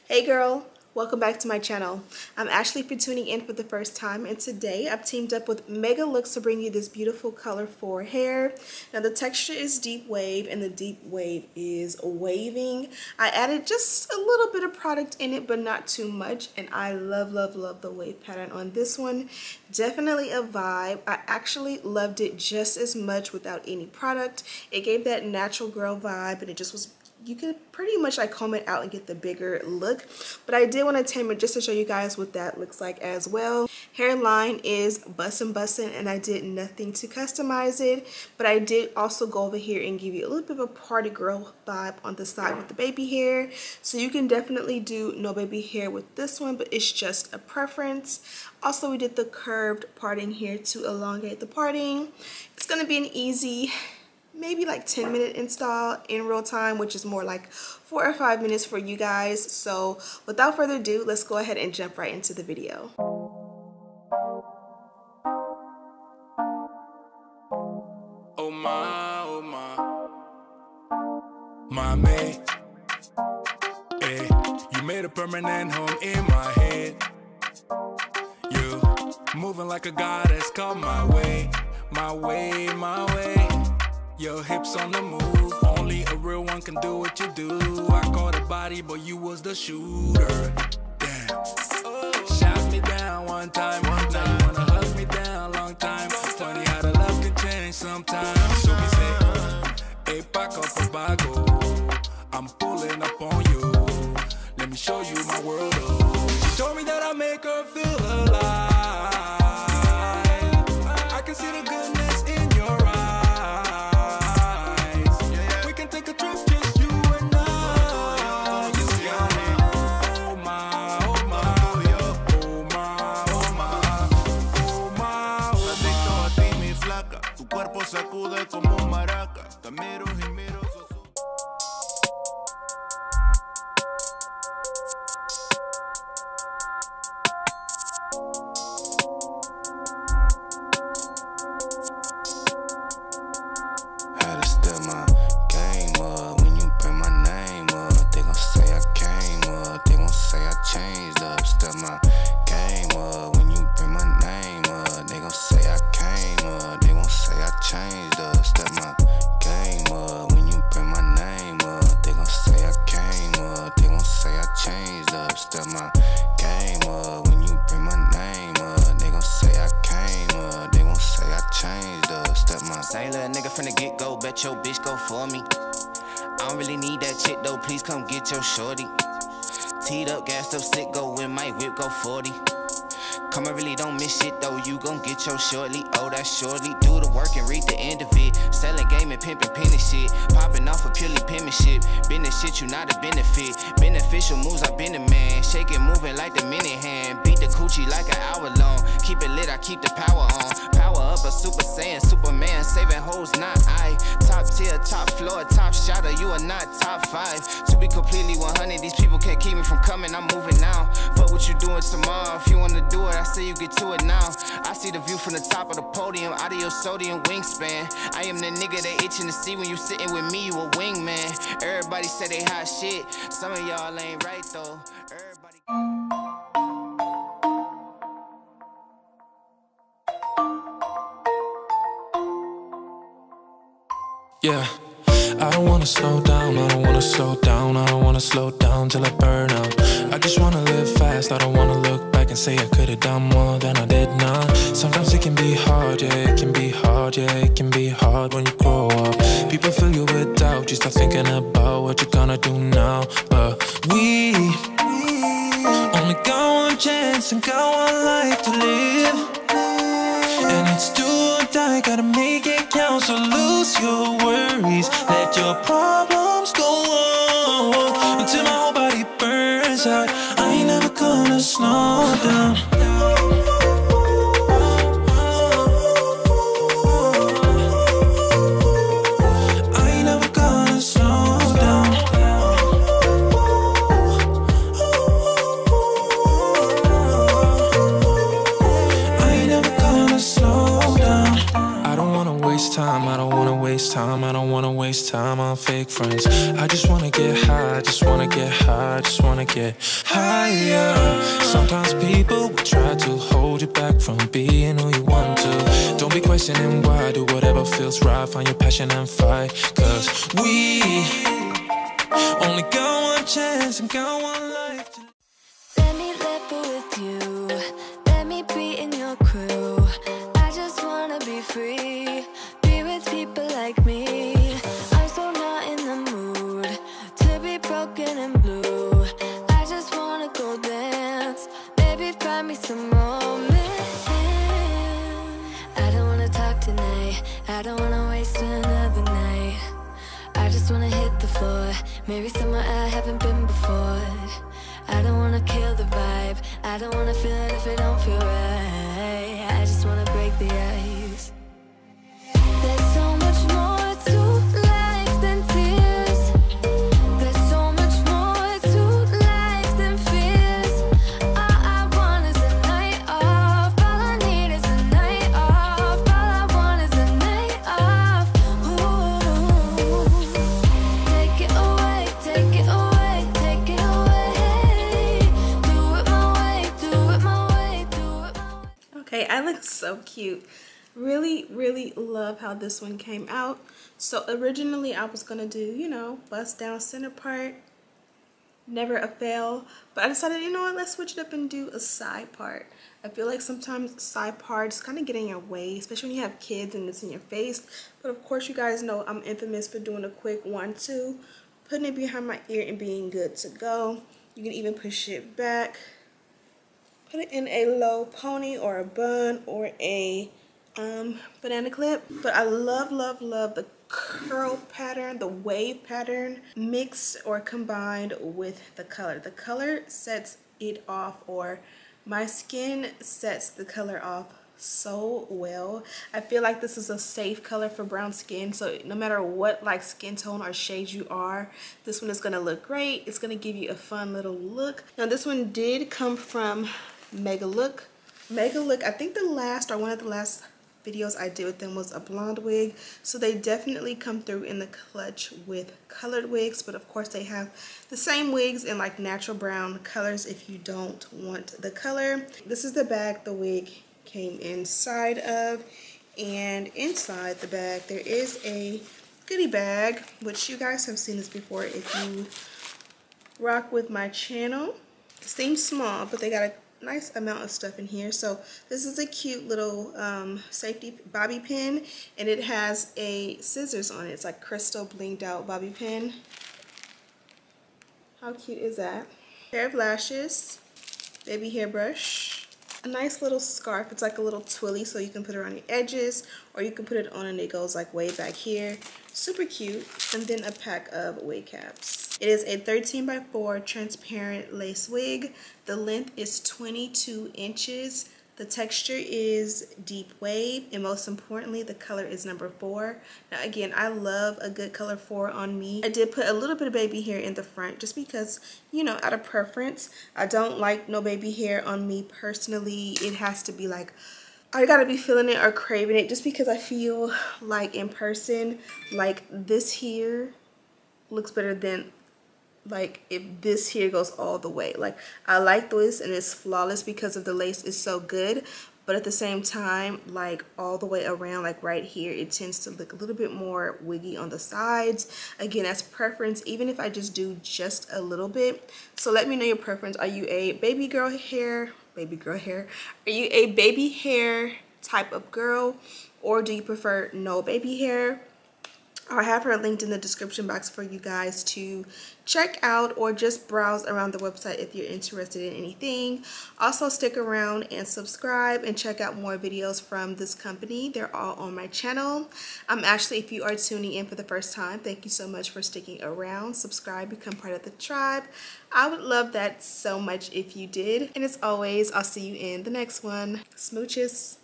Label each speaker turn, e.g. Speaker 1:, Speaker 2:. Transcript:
Speaker 1: Hey girl, welcome back to my channel. I'm Ashley for tuning in for the first time, and today I've teamed up with Megalook to bring you this beautiful color for hair. Now the texture is deep wave and the deep wave is waving. I added just a little bit of product in it but not too much, and I love the wave pattern on this one. Definitely a vibe. I actually loved it just as much without any product. It gave that natural girl vibe, and it just was, you could pretty much like comb it out and get the bigger look, but I did want to tame it just to show you guys what that looks like as well. Hairline is bussin', and I did nothing to customize it, but I did also go over here and give you a little bit of a party girl vibe on the side with the baby hair. So you can definitely do no baby hair with this one, but it's just a preference. Also, we did the curved parting here to elongate the parting. It's going to be an easy maybe like 10-minute install in real time, which is more like 4 or 5 minutes for you guys. So without further ado, let's go ahead and jump right into the video.
Speaker 2: Oh my mate, hey, you made a permanent home in my head. You moving like a goddess, come my way, my way, my way. Your hips on the move, only a real one can do what you do. I caught a body, but you was the shooter. Damn. Shot me down one time. Now you wanna hug me down long time. Funny how the love can change sometimes. So we say, hey, back up a bago. I'm pulling up on you. Let me show you my world. She told me that I make her feel alive. I can see the goodness in your eyes. Sacude como un maraca. Te miro y miro. Had to step my game up. When you bring my name up, they gon' say I came up. They gon' say I changed up. Step my game up. When you bring my name up, they gon' say I came up. They gon' say I changed up. Step my game up. When you bring my name up, they gon' say I came up. They gon' say I changed up. Step my game up. When you bring my name up, they gon' say I came up. They gon' say I changed up. Step my
Speaker 3: same little nigga from the get-go, bet your bitch go for me. I don't really need that chick though, please come get your shorty. Teed up, gassed up, sick, go with my whip, go 40. Come, I really don't miss shit though, you gon' get your shortly. Oh, that's shortly, do the work and read the end of it. Selling game and pimpin' penny shit. Popping off of purely penmanship. Business shit, you not a benefit. Beneficial moves, I been a man. Shake it, moving like the minute hand. Beat the coochie like an hour long. Keep it lit, I keep the power on. Power up, a super saiyan, Superman. Saving hoes, not I. Top tier, top floor, top shotter, you are not top 5. To be completely 100, these people can't keep me from coming, I'm moving now. Fuck what you doing tomorrow, if you wanna do it, I say you get to it now. I see the view from the top of the podium, out of your sodium wingspan. I am the nigga they itching to see when you sitting with me, you a wingman. Everybody say they hot shit, some of y'all ain't right though. Everybody.
Speaker 4: Yeah, I don't wanna slow down, I don't wanna slow down, I don't wanna slow down till I burn out. I just wanna live fast, I don't wanna look back and say I could've done more than I did now. Sometimes it can be hard, yeah, it can be hard, yeah, it can be hard when you grow up. People fill you with doubt, you start thinking about what you're gonna do now. But we only got one chance and got one life to live. And it's do or die, gotta make it count, so lose your worries. Let your problems go on until my whole body burns out. I ain't never gonna slow down. I ain't never gonna slow down. I ain't never gonna slow down. I don't wanna waste time, I don't wanna waste time, I don't wanna waste time on fake friends. I just wanna get high, just wanna get high, I just wanna get higher. Sometimes people will try to hold you back from being who you want to. Don't be questioning why, do whatever feels right. Find your passion and fight, cause we only got one chance and got one life to...
Speaker 5: Let me level with you, let me be in your crew. I just wanna be free, be with people like me. I'm so not in the mood to be broken and blue. I just wanna go dance, baby find me some romance. I don't wanna talk tonight, I don't wanna waste another night. I just wanna hit the floor, maybe somewhere I haven't been before. I don't wanna kill the vibe, I don't wanna feel it if it don't feel right. I just wanna break the ice. There's so much more to life than tears. There's so much more to life than fears. All I want is a night off, all I need is a night off. All I want is a night off. Ooh. Take it away, take it away, take it away. Do it my way, do it my way, do it my way.
Speaker 1: Okay, I look so cute. Really love how this one came out. So originally I was gonna do, you know, bust down center part, never a fail, but I decided, you know what, let's switch it up and do a side part. I feel like sometimes side parts kind of get in your way, especially when you have kids and it's in your face. But of course you guys know I'm infamous for doing a quick 1-2, putting it behind my ear and being good to go. You can even push it back, put it in a low pony or a bun or a banana clip. But I love the curl pattern, the wave pattern mixed or combined with the color. The color sets it off, or my skin sets the color off so well. I feel like this is a safe color for brown skin, so no matter what like skin tone or shade you are, this one is gonna look great. It's gonna give you a fun little look. Now this one did come from Megalook. I think the last or one of the last videos I did with them was a blonde wig, so they definitely come through in the clutch with colored wigs. But of course they have the same wigs in like natural brown colors if you don't want the color. This is the bag the wig came inside of, and inside the bag there is a goodie bag, which you guys have seen this before if you rock with my channel. It seems small, but they got a nice amount of stuff in here. So this is a cute little safety bobby pin, and it has a scissors on it. It's like crystal blinged out bobby pin. How cute is that? Pair of lashes, baby hairbrush, a nice little scarf. It's like a little twilly, so you can put it around your edges, or you can put it on and it goes like way back here. Super cute. And then a pack of wig caps. It is a 13x4 transparent lace wig. The length is 22 inches. The texture is deep wave, and most importantly, the color is number 4. Now again, I love a good color 4 on me. I did put a little bit of baby hair in the front just because, you know, out of preference. I don't like no baby hair on me personally. It has to be like, I gotta be feeling it or craving it, just because I feel like in person, like this here looks better than like if this here goes all the way. Like I like this and it's flawless because of the lace is so good, but at the same time, like all the way around, like right here, it tends to look a little bit more wiggy on the sides. Again, that's preference, even if I just do just a little bit. So let me know your preference. Are you a baby girl hair? Are you a baby hair type of girl, or do you prefer no baby hair? I'll have her linked in the description box for you guys to check out, or just browse around the website if you're interested in anything. Also stick around and subscribe and check out more videos from this company. They're all on my channel. Actually, if you are tuning in for the first time, thank you so much for sticking around. Subscribe, become part of the tribe. I would love that so much if you did. And as always, I'll see you in the next one. Smooches.